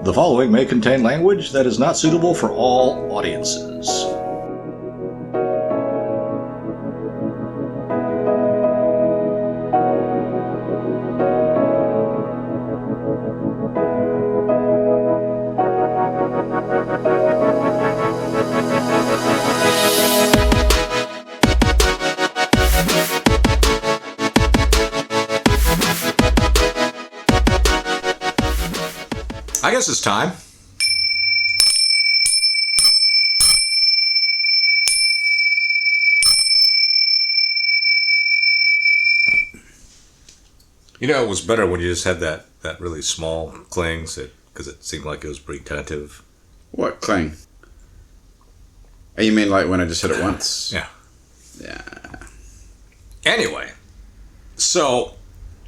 The following may contain language that is not suitable for all audiences. I guess it's time. You know, it was better when you just had that really small cling, because it seemed like it was pretty tentative. What cling? Oh, you mean like when I just hit it once? Yeah. Yeah. Anyway, so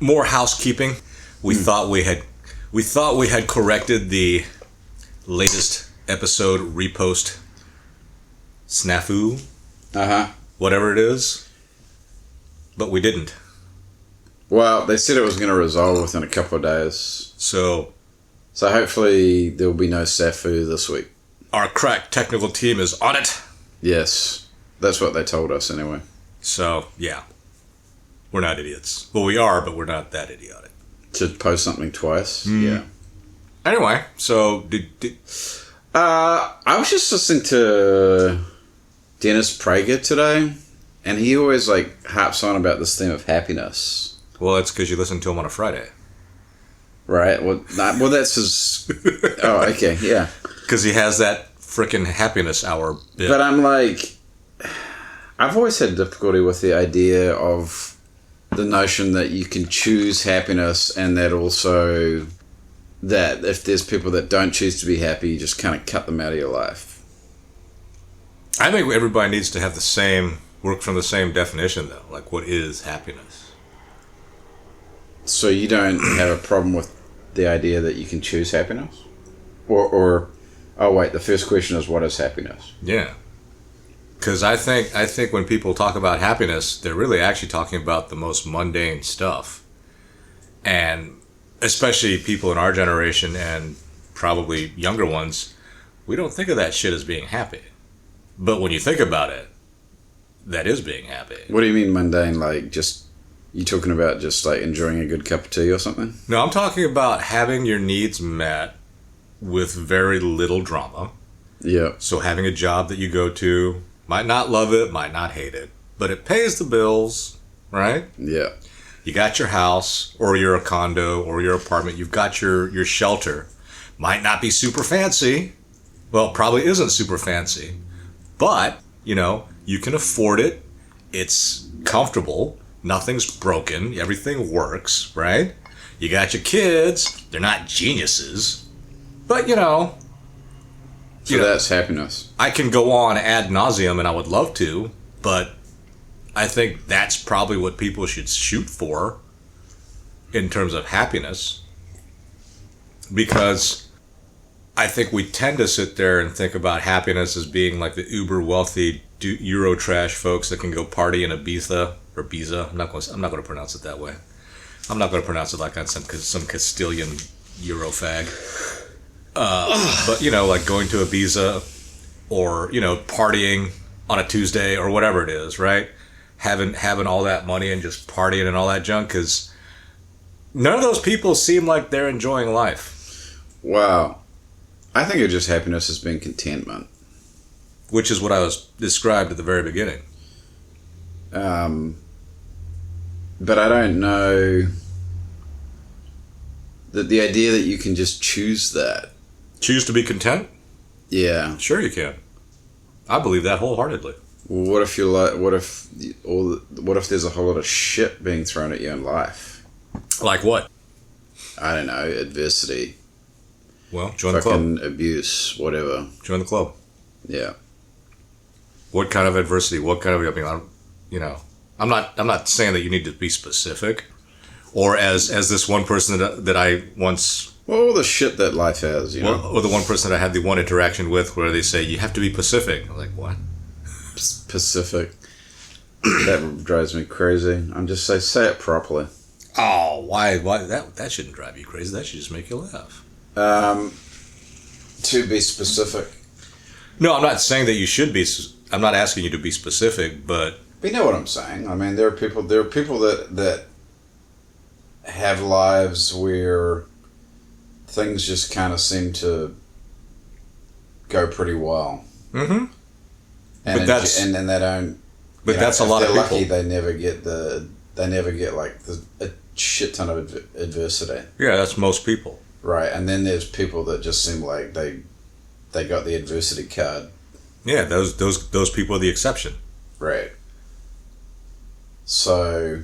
more housekeeping. We thought we had corrected the latest episode repost snafu, whatever it is, but we didn't. Well, they said it was going to resolve within a couple of days. So hopefully there will be no snafu this week. Our crack technical team is on it. Yes, that's what they told us anyway. So, yeah. We're not idiots. Well, we are, but we're not that idiotic. To post something twice? Yeah. Anyway, so I was just listening to Dennis Prager today, and he always harps on about this theme of happiness. Well, it's because you listen to him on a Friday. Right. Well, that's his... Oh, okay, yeah. Because he has that frickin' happiness hour bit. But I'm like... I've always had difficulty with the idea of the notion that you can choose happiness, and that also... that if there's people that don't choose to be happy, you just kind of cut them out of your life. I think everybody needs to have work from the same definition, though. Like, what is happiness? So you don't have a problem with the idea that you can choose happiness? Or oh wait, the first question is, what is happiness? Yeah. Because I think when people talk about happiness, they're really actually talking about the most mundane stuff. And especially people in our generation and probably younger ones, we don't think of that shit as being happy. But when you think about it, that is being happy. What do you mean mundane? You talking about just enjoying a good cup of tea or something? No, I'm talking about having your needs met with very little drama. Yeah. So having a job that you go to, might not love it, might not hate it, but it pays the bills, right? Yeah. You got your house, or your condo, or your apartment. You've got your shelter. Might not be super fancy. Well, probably isn't super fancy. But, you can afford it. It's comfortable. Nothing's broken. Everything works, right? You got your kids. They're not geniuses. But, So that's happiness. I can go on ad nauseum, and I would love to, but I think that's probably what people should shoot for in terms of happiness. Because I think we tend to sit there and think about happiness as being like the uber wealthy Eurotrash folks that can go party in Ibiza or Ibiza. I'm not going to pronounce it that way. I'm not going to pronounce it like I'm some Castilian Eurofag. But like going to Ibiza or partying on a Tuesday or whatever it is, right? Having all that money and just partying and all that junk, because none of those people seem like they're enjoying life. Wow. I think of just happiness as being contentment. Which is what I was described at the very beginning. But I don't know that the idea that you can just choose that. Choose to be content? Yeah. Sure you can. I believe that wholeheartedly. What if what if there's a whole lot of shit being thrown at you in life? Like what? I don't know, adversity. Well, join the club. Abuse, whatever. Join the club. Yeah. What kind of adversity? What kind of, I'm not saying that you need to be specific, or as this one person that I once. Well, all the shit that life has, Or the one person that I had the one interaction with where they say, you have to be Pacific. I'm like, what? Pacific. That drives me crazy. I'm just say it properly. Oh, why? That shouldn't drive you crazy. That should just make you laugh. To be specific. No, I'm not saying that you should be. I'm not asking you to be specific, but You know what I'm saying. I mean, there are people that have lives where things just kind of seem to go pretty well. mm-hmm. And But that's- and then they don't. but that's a lot of they're people. lucky, they never get like a shit ton of adversity. Yeah, that's most people. Right, and then there's people that just seem like they got the adversity card. Yeah, those people are the exception. Right. So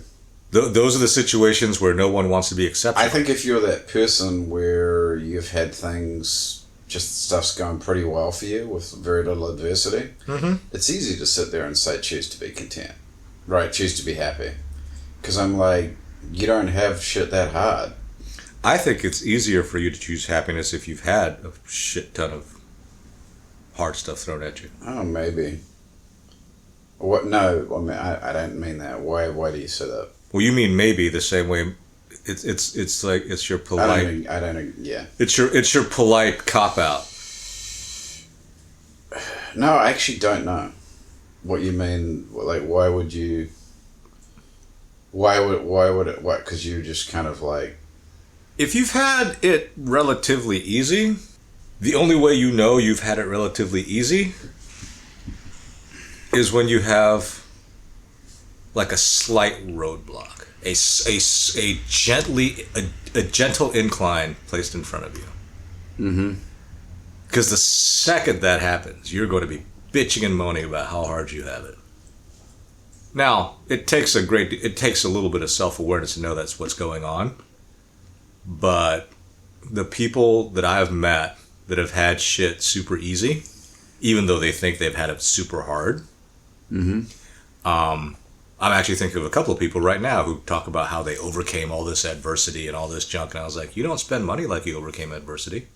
Those are the situations where no one wants to be exceptional. I think if you're that person where you've had things, just stuff's going pretty well for you with very little adversity, it's easy to sit there and say choose to be content. Right, choose to be happy. Because I'm like, you don't have shit that hard. I think it's easier for you to choose happiness if you've had a shit ton of hard stuff thrown at you. Oh, maybe. What? No, I mean, I don't mean that. Why do you say that? Well, you mean maybe the same way. It's like it's your polite. I don't. Yeah. It's your polite cop out. No, I actually don't know what you mean. Like, why would you? Why would it? What? Because you just kind of like. If you've had it relatively easy, the only way you know you've had it relatively easy is when you have like a slight roadblock, a gentle incline placed in front of you. Mm-hmm. Because the second that happens, you're going to be bitching and moaning about how hard you have it. Now, it takes a little bit of self-awareness to know that's what's going on. But the people that I've met that have had shit super easy, even though they think they've had it super hard, I'm actually thinking of a couple of people right now who talk about how they overcame all this adversity and all this junk. And I was like, you don't spend money like you overcame adversity.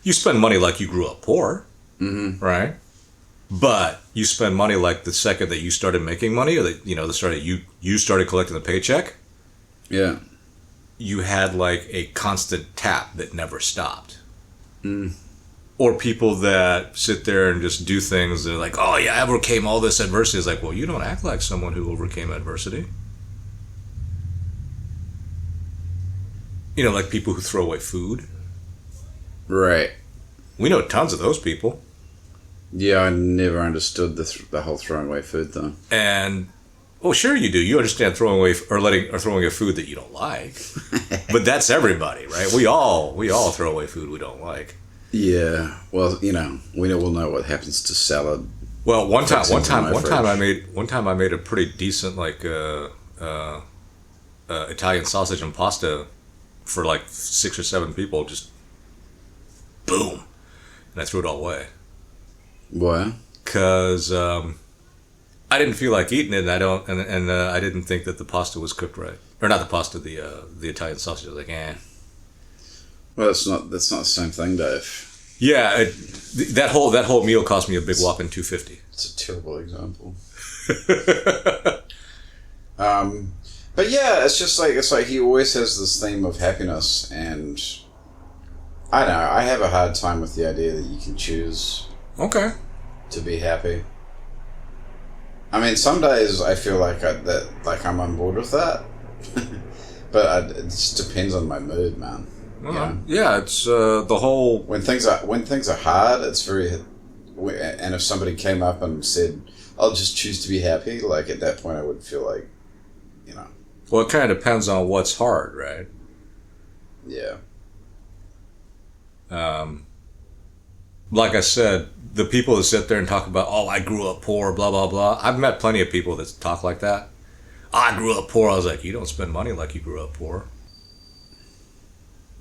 You spend money like you grew up poor, right? But you spend money like the second that you started making money, or that you started collecting the paycheck. Yeah. You had like a constant tap that never stopped. Or people that sit there and just do things. They're like, oh yeah, I overcame all this adversity. It's like, well, you don't act like someone who overcame adversity. You know, like people who throw away food. Right. We know tons of those people. Yeah, I never understood the whole throwing away food thing. And well, sure you do. You understand throwing away throwing away food that you don't like. But that's everybody, right? We all throw away food we don't like. Yeah. Well, we will know what happens to salad. Well, one time I made a pretty decent Italian sausage and pasta for like 6 or 7 people. Just boom, and I threw it all away. Why? Because I didn't feel like eating it, and I didn't think that the pasta was cooked right, or not the pasta, the Italian sausage. I was like, eh. Well, that's not the same thing, Dave. Yeah, that whole meal cost me a big whopping $2.50. It's a terrible example. But yeah, it's like he always has this theme of happiness, and I don't know. I have a hard time with the idea that you can choose to be happy. I mean, some days I feel like I'm on board with that, but it just depends on my mood, man. Yeah, it's the whole when things are hard. It's very, and if somebody came up and said, "I'll just choose to be happy," like at that point, I would feel like, Well, it kind of depends on what's hard, right? Yeah. Like I said, the people that sit there and talk about, oh, I grew up poor, blah, blah, blah. I've met plenty of people that talk like that. I grew up poor. I was like, you don't spend money like you grew up poor.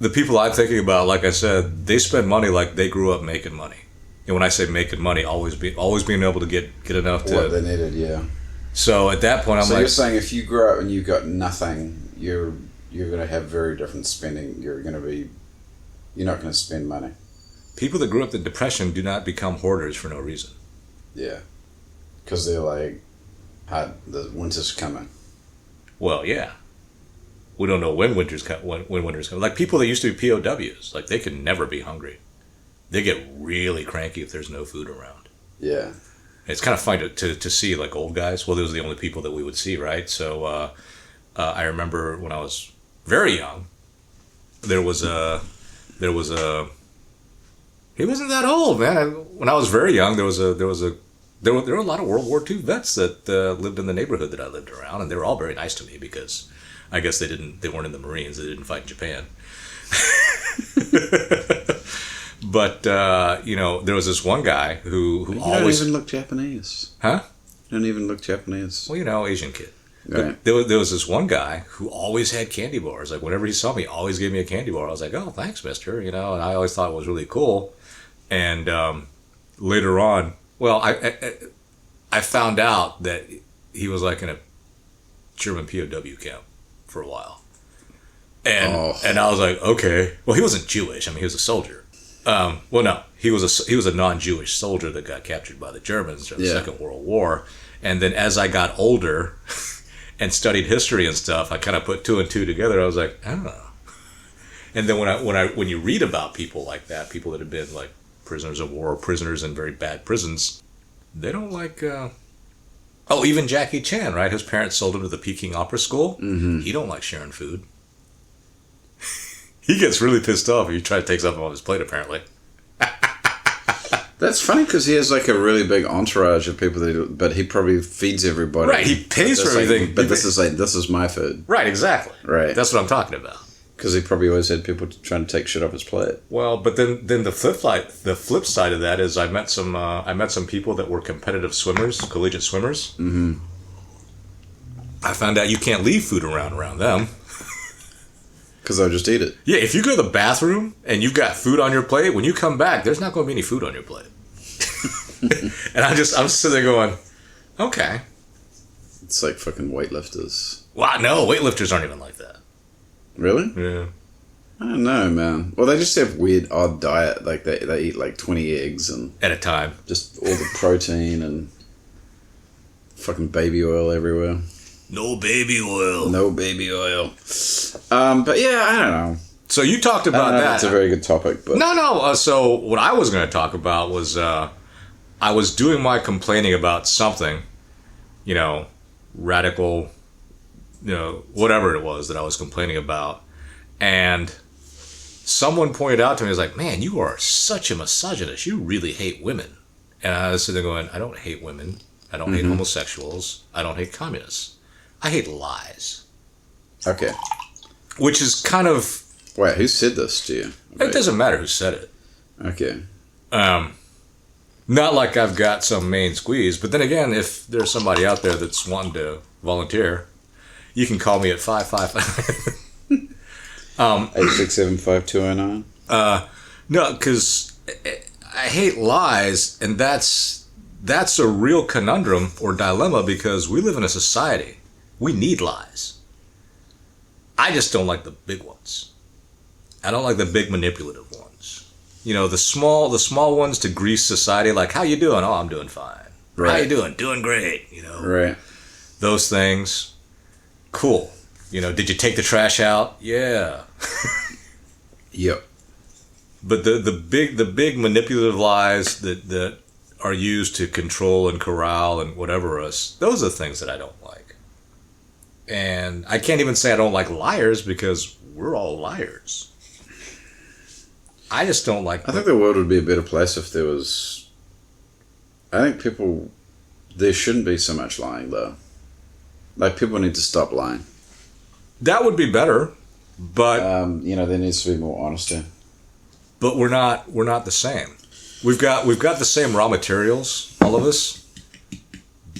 The people I'm thinking about, like I said, they spend money like they grew up making money. And when I say making money, always being able to get enough to... What they needed, yeah. So at that point, I'm So you're saying if you grow up and you've got nothing, you're going to have very different spending. You're not going to spend money. People that grew up in the Depression do not become hoarders for no reason. Yeah. Because they're like, the winter's coming. Well, yeah. We don't know when winter's coming. Like people that used to be POWs, like they could never be hungry. they get really cranky if there's no food around. Yeah. It's kind of fun to see like old guys. Well, those are the only people that we would see, right? So I remember when I was very young, there was a he wasn't that old, man. When I was very young, there were a lot of World War II vets that lived in the neighborhood that I lived around, and they were all very nice to me because I guess they weren't in the Marines, they didn't fight in Japan. But there was this one guy who You always don't even look Japanese. huh? You don't even look Japanese. Well, Asian kid. Right. But there was this one guy who always had candy bars. Like whenever he saw me, he always gave me a candy bar. I was like, "Oh, thanks, mister." And I always thought it was really cool. And later on, well, I found out that he was like in a German POW camp for a while. And I was like, okay. Well, he wasn't Jewish. I mean, he was a soldier. Well, no, he was a non-Jewish soldier that got captured by the Germans during the Second World War. And then as I got older and studied history and stuff, I kind of put two and two together. I was like, oh. And then when you read about people like that, people that have been like prisoners of war, or prisoners in very bad prisons, they don't like. Even Jackie Chan, right? His parents sold him to the Peking Opera School. Mm-hmm. He don't like sharing food. He gets really pissed off if you try to take something off his plate, apparently. That's funny because he has like a really big entourage of people but he probably feeds everybody. Right, he pays for everything. But this is my food. Right, exactly. Right. That's what I'm talking about. Because he probably always had people trying to take shit off his plate. Well, but then the flip side of that is I met some people that were competitive swimmers, collegiate swimmers. Mm-hmm. I found out you can't leave food around them. Because they'll just eat it. Yeah, if you go to the bathroom and you've got food on your plate, when you come back, there's not going to be any food on your plate. And I'm sitting there going, okay. It's like fucking weightlifters. Wow, no, weightlifters aren't even like that. Really? Yeah. I don't know, man. Well, they just have weird, odd diet. Like they eat like 20 eggs and At a time. just all the protein and fucking baby oil everywhere. No baby oil. No baby oil. But yeah, I don't know. So you talked about that. That's a very good topic. But No. So what I was going to talk about was I was doing my complaining about something, radical, whatever it was that I was complaining about. And someone pointed out to me, was like, man, you are such a misogynist. You really hate women. And I was sitting there going, I don't hate women. I don't hate homosexuals. I don't hate communists. I hate lies. Okay. Which is kind of... Wait, who said this to you? It doesn't matter who said it. Okay. Not like I've got some main squeeze, but then again, if there's somebody out there that's wanting to volunteer, you can call me at 555. 8675209. No, because I hate lies, and that's a real conundrum or dilemma because we live in a society. We need lies. I just don't like the big ones. I don't like the big manipulative ones. The small ones to grease society, like, how you doing? Oh, I'm doing fine. Right. How you doing? Doing great, Right. Those things. Cool. Did you take the trash out? Yeah. Yep. But the big manipulative lies that are used to control and corral and whatever us, those are things that I don't like. And I can't even say I don't like liars because we're all liars. I just don't like... I think the world would be a better place if there was... I think there shouldn't be so much lying, though. Like, people need to stop lying. That would be better, but... there needs to be more honesty. But we're not the same. We've got the same raw materials, all of us,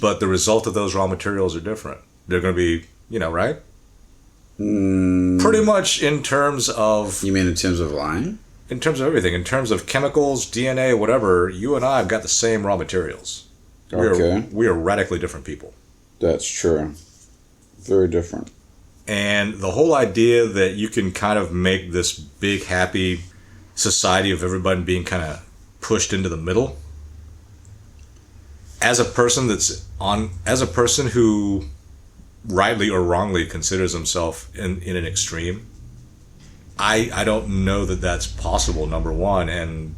but the result of those raw materials are different. They're going to be, right? Pretty much in terms of... You mean in terms of lying? In terms of everything. In terms of chemicals, DNA, whatever, you and I have got the same raw materials. Okay. We are radically different people. That's true. Very different. And the whole idea that you can kind of make this big, happy society of everybody being kind of pushed into the middle. As a person who rightly or wrongly considers himself in an extreme, I don't know that that's possible, number one. And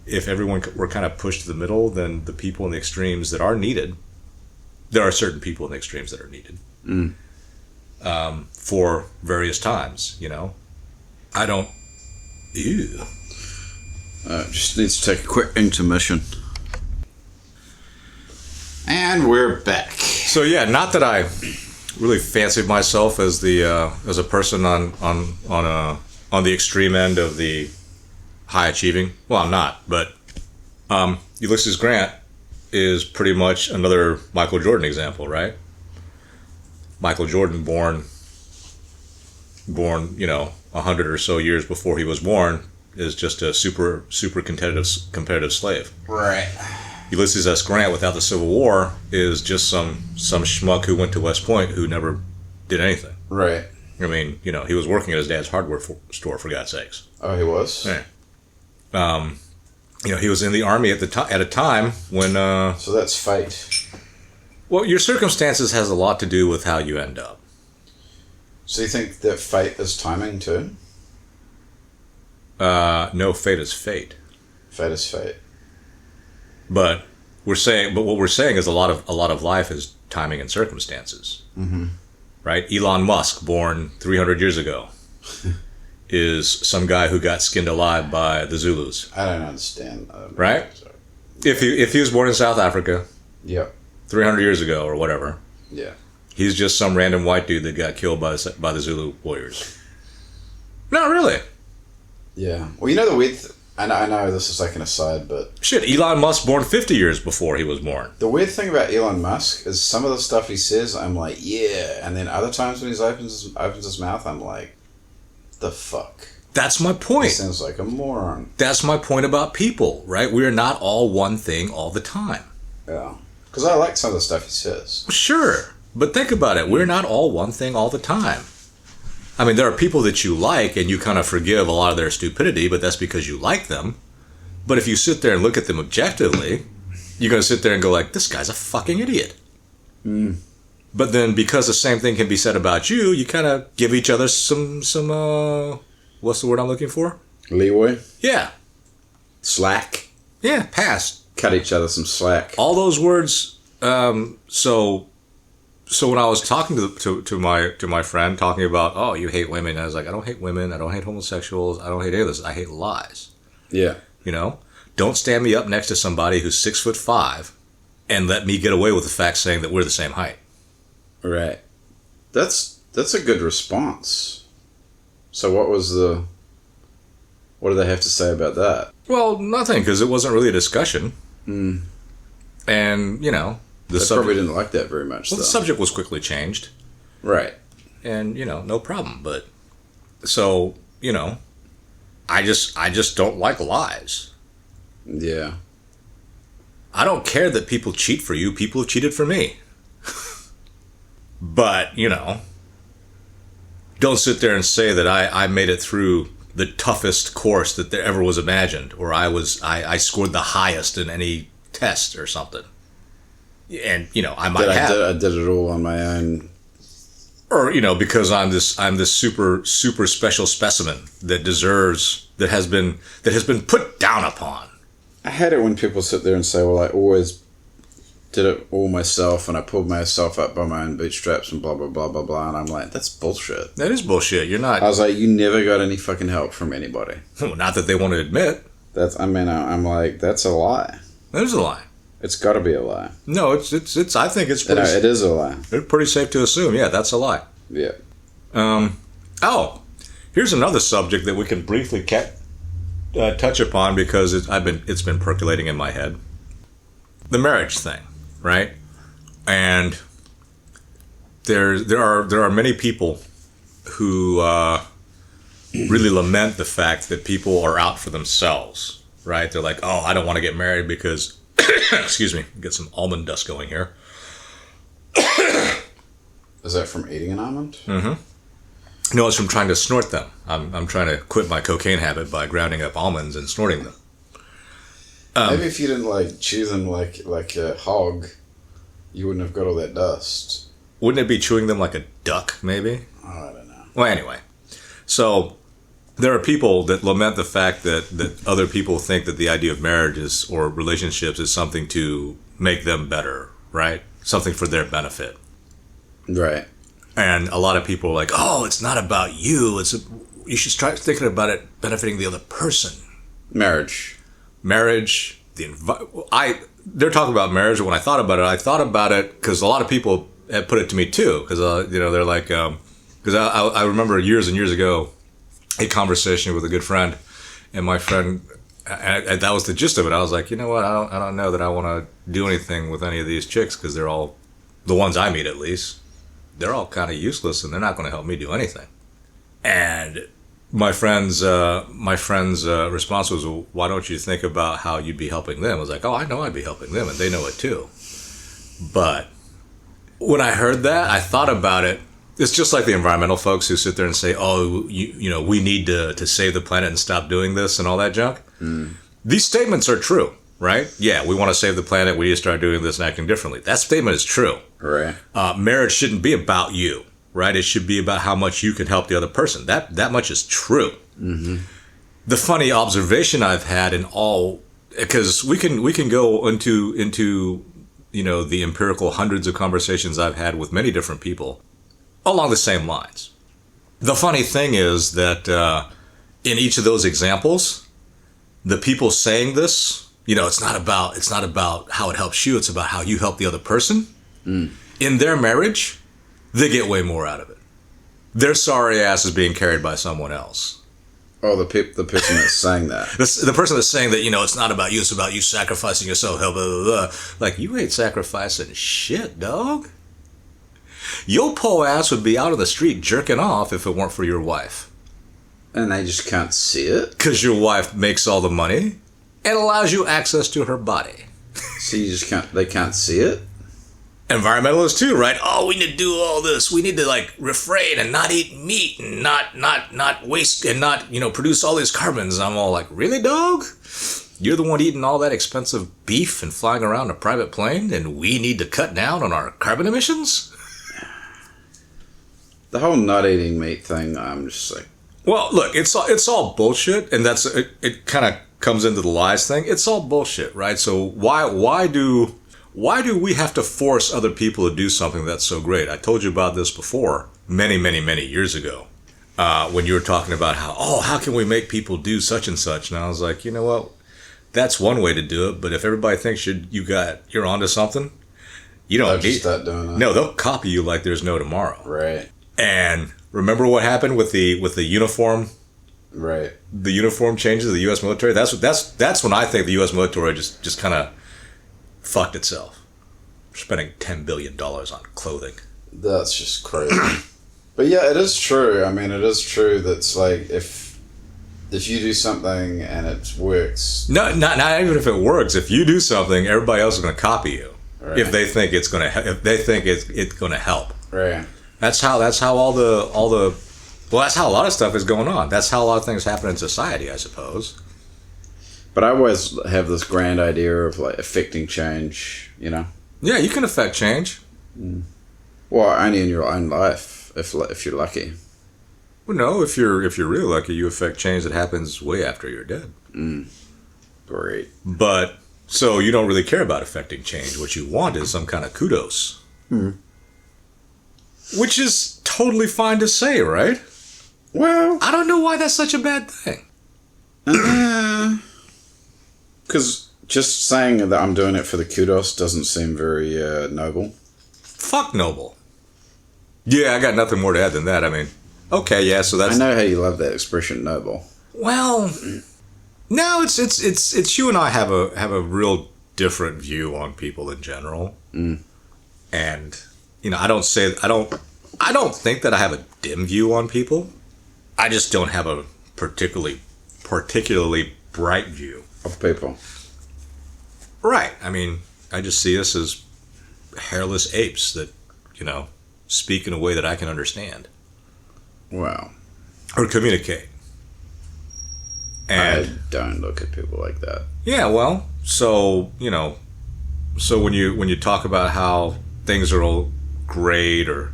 if everyone were kind of pushed to the middle, then the people in the extremes that are needed, there are certain people in the extremes that are needed for various times, you know. I don't... Ew. Just needs to take a quick intermission. And we're back. So yeah, not that I really fancied myself as the as a person on the extreme end of the high achieving. Well, I'm not, but Ulysses Grant is pretty much another Michael Jordan example, right? Michael Jordan born, you know, 100 or so years before he was born, is just a super competitive slave. Right. Ulysses S. Grant, without the Civil War, is just some schmuck who went to West Point who never did anything. Right. I mean, you know, he was working at his dad's hardware store, for God's sakes. Oh, he was? Yeah. You know, he was in the Army at a time when... So that's fate. Well, your circumstances has a lot to do with how you end up. So you think that fate is timing too? No, fate is fate. Fate is fate. But what we're saying is a lot of life is timing and circumstances. Mm-hmm. Right? Elon Musk, born 300 years ago, is some guy who got skinned alive by the Zulus. I don't understand. Right? If he was born in South Africa, yep, 300 years ago or whatever, yeah, he's just some random white dude that got killed by the Zulu warriors. Not really. Yeah. Well, you know the weird. I know this is like an aside, but shit, Elon Musk born 50 years before he was born. The weird thing about Elon Musk is some of the stuff he says, I'm like, yeah, and then other times when he opens his mouth, I'm like, the fuck. That's my point. He sounds like a moron. That's my point about people, right? We are not all one thing all the time. Yeah. Because I like some of the stuff he says. Sure. But think about it. We're not all one thing all the time. I mean, there are people that you like and you kind of forgive a lot of their stupidity, but that's because you like them. But if you sit there and look at them objectively, you're going to sit there and go like, this guy's a fucking idiot. Mm. But then because the same thing can be said about you, you kind of give each other some what's the word I'm looking for? Leeway? Yeah. Slack? Yeah, pass. Cut each other some slack. All those words, So when I was talking to my friend, talking about, oh, you hate women, I was like, I don't hate women, I don't hate homosexuals, I don't hate any of this, I hate lies. Yeah. You know? Don't stand me up next to somebody who's 6'5" and let me get away with the fact saying that we're the same height. Right. That's a good response. So what do they have to say about that? Well, nothing, because it wasn't really a discussion. Mm. And, you know... They probably didn't like that very much, well, the subject was quickly changed. Right. And, you know, no problem. But, so, you know, I just don't like lies. Yeah. I don't care that people cheat for you. People have cheated for me. But, you know, don't sit there and say that I made it through the toughest course that there ever was imagined, or I scored the highest in any test or something. And, you know, I might have. I did it all on my own. Or, you know, because I'm this super special specimen that has been put down upon. I hate it when people sit there and say, well, I always did it all myself and I pulled myself up by my own bootstraps and blah, blah, blah, blah, blah. And I'm like, that's bullshit. That is bullshit. You're not... I was like, you never got any fucking help from anybody. Not that they want to admit. I'm like, that's a lie. That is a lie. It's got to be a lie. No, it's. I think it's pretty... it is a lie. It's pretty safe to assume, yeah, that's a lie. Yeah. Oh, here's another subject that we can briefly touch upon because it's been percolating in my head. The marriage thing, right? And there are many people who really lament the fact that people are out for themselves, right? They're like, oh, I don't want to get married because, excuse me, get some almond dust going here. Is that from eating an almond? Mm-hmm. No, it's from trying to snort them. I'm trying to quit my cocaine habit by grounding up almonds and snorting them. Maybe if you didn't chew them like a hog, you wouldn't have got all that dust. Wouldn't it be chewing them like a duck, maybe? Oh, I don't know. Well, anyway. So, There are people that lament the fact that other people think that the idea of marriages or relationships is something to make them better, right? Something for their benefit. Right. And a lot of people are like, oh, it's not about you. You should start thinking about it benefiting the other person. Marriage. They're talking about marriage. When I thought about it because a lot of people had put it to me too. Because, they're like, because I remember years and years ago, a conversation with a good friend, and my friend, and that was the gist of it. I was like, you know what? I don't know that I want to do anything with any of these chicks because they're all, the ones I meet at least, they're all kind of useless and they're not going to help me do anything. And my friend's response was, well, why don't you think about how you'd be helping them? I was like, oh, I know I'd be helping them, and they know it too. But when I heard that, I thought about it. It's just like the environmental folks who sit there and say, oh, we need to save the planet and stop doing this and all that junk. Mm. These statements are true, right? Yeah, we want to save the planet. We need to start doing this and acting differently. That statement is true. Right. Marriage shouldn't be about you, right? It should be about how much you can help the other person. That much is true. Mm-hmm. The funny observation I've had in all, because we can go into the empirical hundreds of conversations I've had with many different people along the same lines. The funny thing is that in each of those examples, the people saying this, it's not about how it helps you, it's about how you help the other person. Mm. In their marriage, they get way more out of it. Their sorry ass is being carried by someone else. Oh, the person that's saying that. The person that's saying that, it's not about you, it's about you sacrificing yourself, blah, blah, blah. Like, you ain't sacrificing shit, dog. Your poor ass would be out on the street jerking off if it weren't for your wife. And they just can't see it? Because your wife makes all the money and allows you access to her body. So they can't see it? Environmentalists too, right? Oh, we need to do all this. We need to refrain and not eat meat and not waste and not, produce all these carbons. I'm all like, really, dog? You're the one eating all that expensive beef and flying around a private plane, and we need to cut down on our carbon emissions? The whole not eating meat thing, I'm just like... Well, look, it's all bullshit, and it kind of comes into the lies thing. It's all bullshit, right? So why do we have to force other people to do something that's so great? I told you about this before, many, many, many years ago, when you were talking about how can we make people do such and such? And I was like, you know what? That's one way to do it, but if everybody thinks you're onto something, you don't need... start doing that. No, they'll copy you like there's no tomorrow. Right. And remember what happened with the uniform? Right. The uniform changes of the U.S. military? That's when I think the U.S. military just kind of fucked itself. Spending $10 billion on clothing. That's just crazy. But yeah, it is true. I mean, it is true that's like if you do something and it works... No, not even if it works. If you do something, everybody else is going to copy you. Right. If they think it's going to help. Right. That's how that's how a lot of stuff is going on. That's how a lot of things happen in society, I suppose. But I always have this grand idea of affecting change, Yeah, you can affect change. Mm. Well, only in your own life, if you're lucky. Well, no, if you're really lucky, you affect change that happens way after you're dead. Mm. Great. But so you don't really care about affecting change. What you want is some kind of kudos. Mm. Which is totally fine to say, right? Well... I don't know why that's such a bad thing. Because just saying that I'm doing it for the kudos doesn't seem very noble. Fuck noble. Yeah, I got nothing more to add than that. I mean, okay, yeah, so that's... I know how you love that expression, noble. Well, no, it's you and I have a real different view on people in general. Mm. And... I don't think that I have a dim view on people. I just don't have a particularly bright view of people. Right. I mean, I just see us as hairless apes that, speak in a way that I can understand. Wow. Or communicate. And I don't look at people like that. Yeah, well, so when you talk about how things are all great, or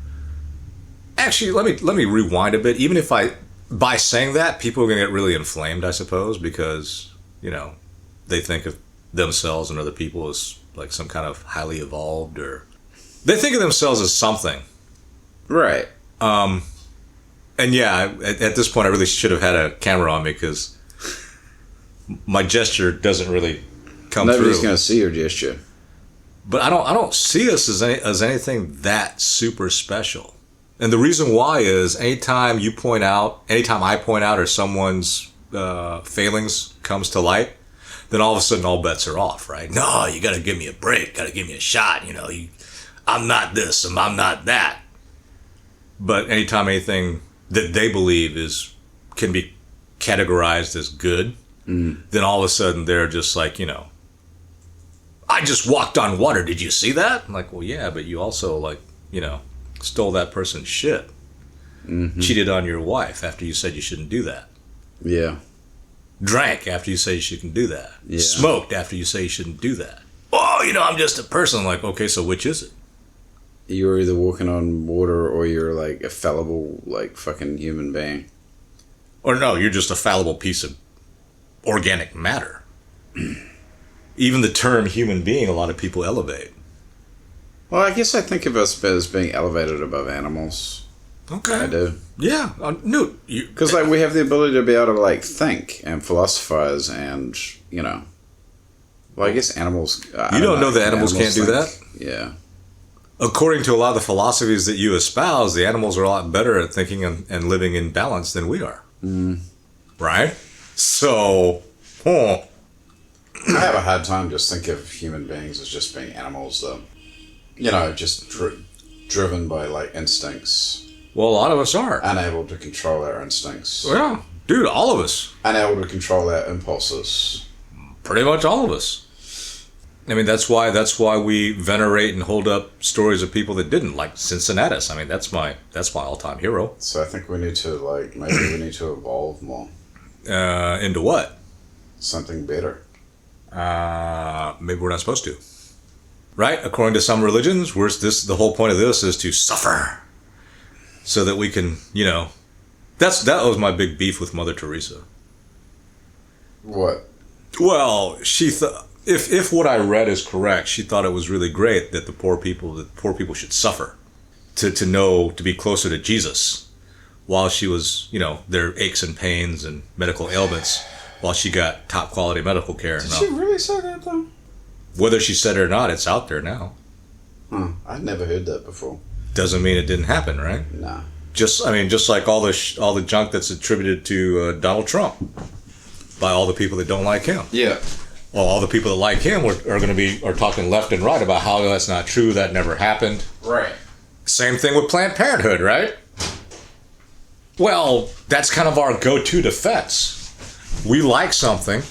actually let me rewind a bit. Even if I by saying that, people are going to get really inflamed, I suppose, because, they think of themselves and other people as like some kind of highly evolved, or they think of themselves as something. Right. And yeah, at this point, I really should have had a camera on me because my gesture doesn't really come through. Nobody's going to see your gesture. But I don't see us as anything that super special. And the reason why is anytime I point out, or someone's failings comes to light, then all of a sudden all bets are off, right? No, you got to give me a break, got to give me a shot. I'm not this, and I'm not that. But anytime anything that they believe can be categorized as good, then all of a sudden they're just like, I just walked on water. Did you see that? I'm like, well, yeah, but you also stole that person's shit. Mm-hmm. Cheated on your wife after you said you shouldn't do that. Yeah. Drank after you say you shouldn't do that. Yeah. Smoked after you say you shouldn't do that. Oh, I'm just a person. I'm like, okay, so which is it? You're either walking on water or you're like a fallible, like fucking human being. Or no, you're just a fallible piece of organic matter. Even the term human being, a lot of people elevate. Well, I guess I think of us as being elevated above animals. Okay. I do. Yeah. No. Because we have the ability to be able to think and philosophize and, Well, I guess animals... You don't know that animals can't do that? Yeah. According to a lot of the philosophies that you espouse, the animals are a lot better at thinking and living in balance than we are. Right? So, I have a hard time just thinking of human beings as just being animals, though. Just driven by, instincts. Well, a lot of us are. Unable to control our instincts. Yeah. Dude, all of us. Unable to control our impulses. Pretty much all of us. I mean, that's why we venerate and hold up stories of people that didn't, like Cincinnatus. I mean, that's my all-time hero. So I think we need to, maybe we need to evolve more. Into what? Something better. Maybe we're not supposed to. Right? According to some religions, the whole point of this is to suffer. So that we can, that was my big beef with Mother Teresa. What? Well, she thought, if what I read is correct, she thought it was really great that the poor people should suffer to be closer to Jesus, while she was, their aches and pains and medical ailments, while she got top quality medical care. Did she really say that though? Whether she said it or not, it's out there now. I'd never heard that before. Doesn't mean it didn't happen, right? Nah. Just like all the junk that's attributed to Donald Trump by all the people that don't like him. Yeah. Well, all the people that like him are talking left and right about how that's not true, that never happened. Right. Same thing with Planned Parenthood, right? Well, that's kind of our go-to defense. We like something,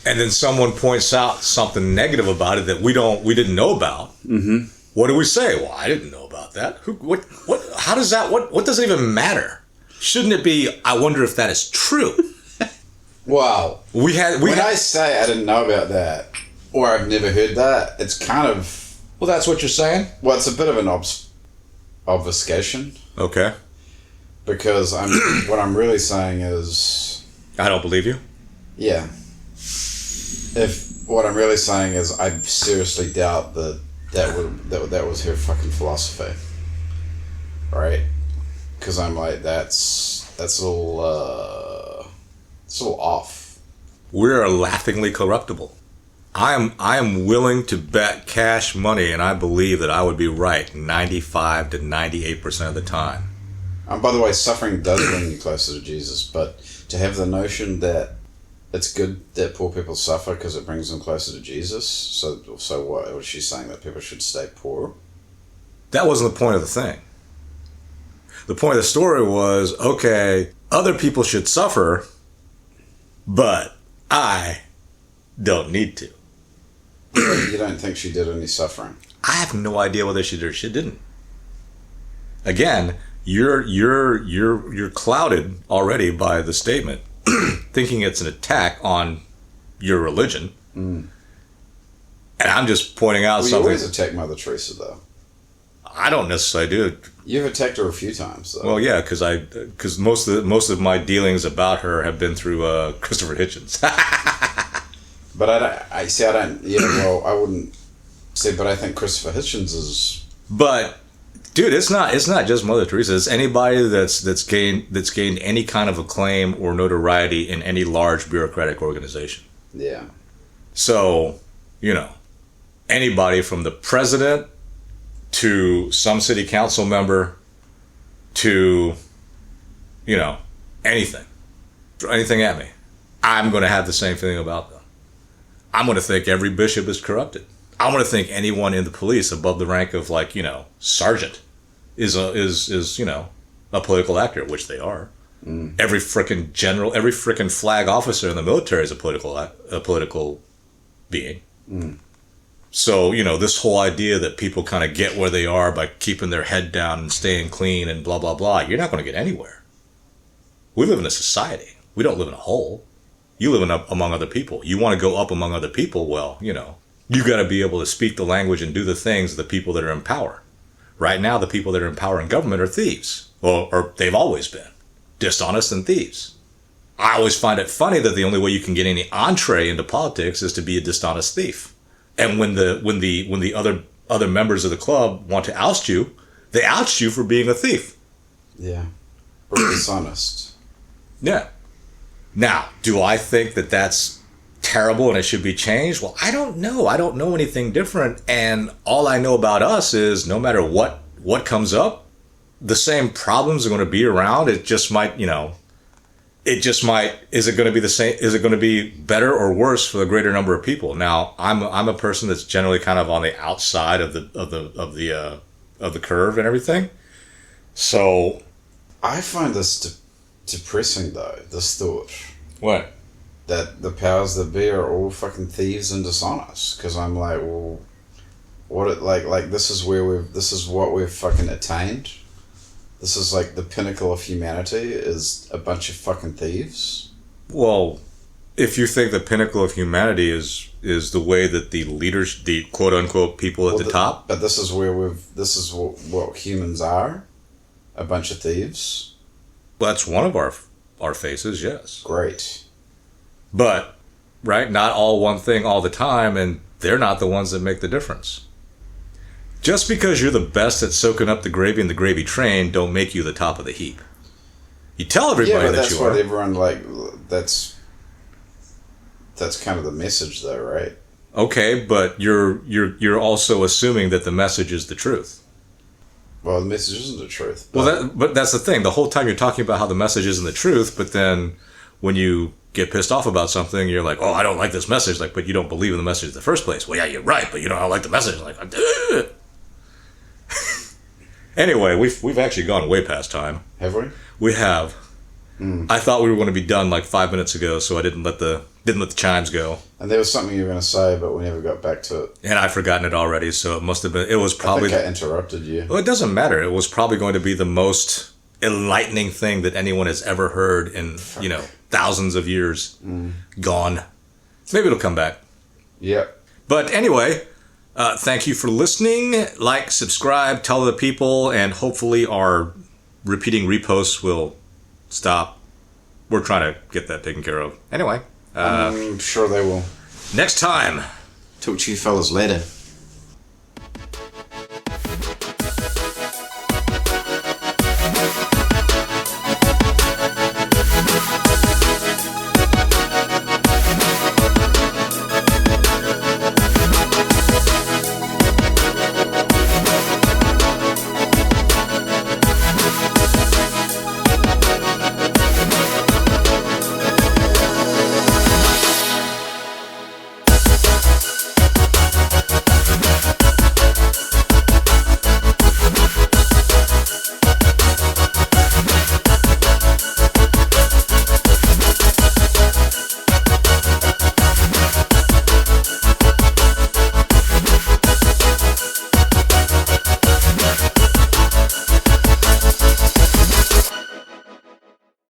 and then someone points out something negative about it that we didn't know about. Mm-hmm. What do we say? Well, I didn't know about that. What? How does that? What does it even matter? Shouldn't it be? I wonder if that is true. Wow. I say I didn't know about that, or I've never heard that, it's kind of... Well, that's what you're saying? Well, it's a bit of an obfuscation. Okay. Because what I'm really saying is... I don't believe you? Yeah. What I'm really saying is I seriously doubt that was her fucking philosophy. Right? Because I'm like, that's a little... it's a little off. We're laughingly corruptible. I am willing to bet cash money, and I believe that I would be right 95 to 98% of the time. And by the way, suffering does bring you closer to Jesus, but to have the notion that it's good that poor people suffer because it brings them closer to Jesus, so what? Was she saying that people should stay poor? That wasn't the point of the thing. The point of the story was, okay, other people should suffer, but I don't need to. You don't think she did any suffering? I have no idea whether she did or she didn't. Again, you're clouded already by the statement, thinking it's an attack on your religion. Mm. And I'm just pointing out something. You always attack Mother Teresa, though. I don't necessarily do it. You've attacked her a few times, though. Well, yeah, because most of my dealings about her have been through Christopher Hitchens. But I don't. Yeah, well, I wouldn't say. But I think Christopher Hitchens is. But, dude, it's not just Mother Teresa. It's anybody that's gained any kind of acclaim or notoriety in any large bureaucratic organization. Yeah. So, anybody from the president to some city council member to, anything. Throw anything at me. I'm going to have the same feeling about them. I'm going to think every bishop is corrupted. I'm going to think anyone in the police above the rank of, sergeant is a political actor, which they are. Mm. Every frickin' general, every frickin' flag officer in the military is a political being. Mm. So, this whole idea that people kind of get where they are by keeping their head down and staying clean and blah, blah, blah, you're not going to get anywhere. We live in a society. We don't live in a hole. You live among other people. You want to go up among other people, well, you got to be able to speak the language and do the things of the people that are in power. Right now, the people that are in power in government are thieves. Or they've always been. Dishonest and thieves. I always find it funny that the only way you can get any entree into politics is to be a dishonest thief. And when the other members of the club want to oust you, they oust you for being a thief. Yeah. Or dishonest. Yeah. Now, do I think that that's terrible and it should be changed? Well, I don't know. I don't know anything different. And all I know about us is no matter what comes up, the same problems are going to be around. It just might, is it going to be the same? Is it going to be better or worse for the greater number of people? Now, I'm a person that's generally kind of on the outside of the curve and everything. So I find this depressing, though, this thought. What? That the powers that be are all fucking thieves and dishonest. Because I'm like, well, this is what we've fucking attained. This is like the pinnacle of humanity is a bunch of fucking thieves. Well, if you think the pinnacle of humanity is the way that the leaders, the quote unquote people at the top. But this is what humans are. A bunch of thieves. Well, that's one of our faces, yes. Great. But, right, not all one thing all the time, and they're not the ones that make the difference. Just because you're the best at soaking up the gravy in the gravy train, don't make you the top of the heap. You tell everybody that you are. Yeah, but that's what everyone, that's kind of the message, though, right? Okay, but you're also assuming that the message is the truth. Well, the message isn't the truth. But that's the thing. The whole time you're talking about how the message isn't the truth, but then when you get pissed off about something, you're like, oh, I don't like this message. Like, but you don't believe in the message in the first place. Well, yeah, you're right, but you don't like the message. Like, anyway, we've actually gone way past time. Have we? We have. Mm. I thought we were going to be done like 5 minutes ago, so I didn't let the chimes go. And there was something you were going to say, but we never got back to it. And I've forgotten it already, so it must have been. It was probably. I think I interrupted you. Well, it doesn't matter. It was probably going to be the most enlightening thing that anyone has ever heard in thousands of years. Gone. Maybe it'll come back. Yep. But anyway, thank you for listening. Like, subscribe, tell other people, and hopefully our repeating reposts will stop. We're trying to get that taken care of. Anyway. I'm sure they will. Next time. Talk to you fellas later.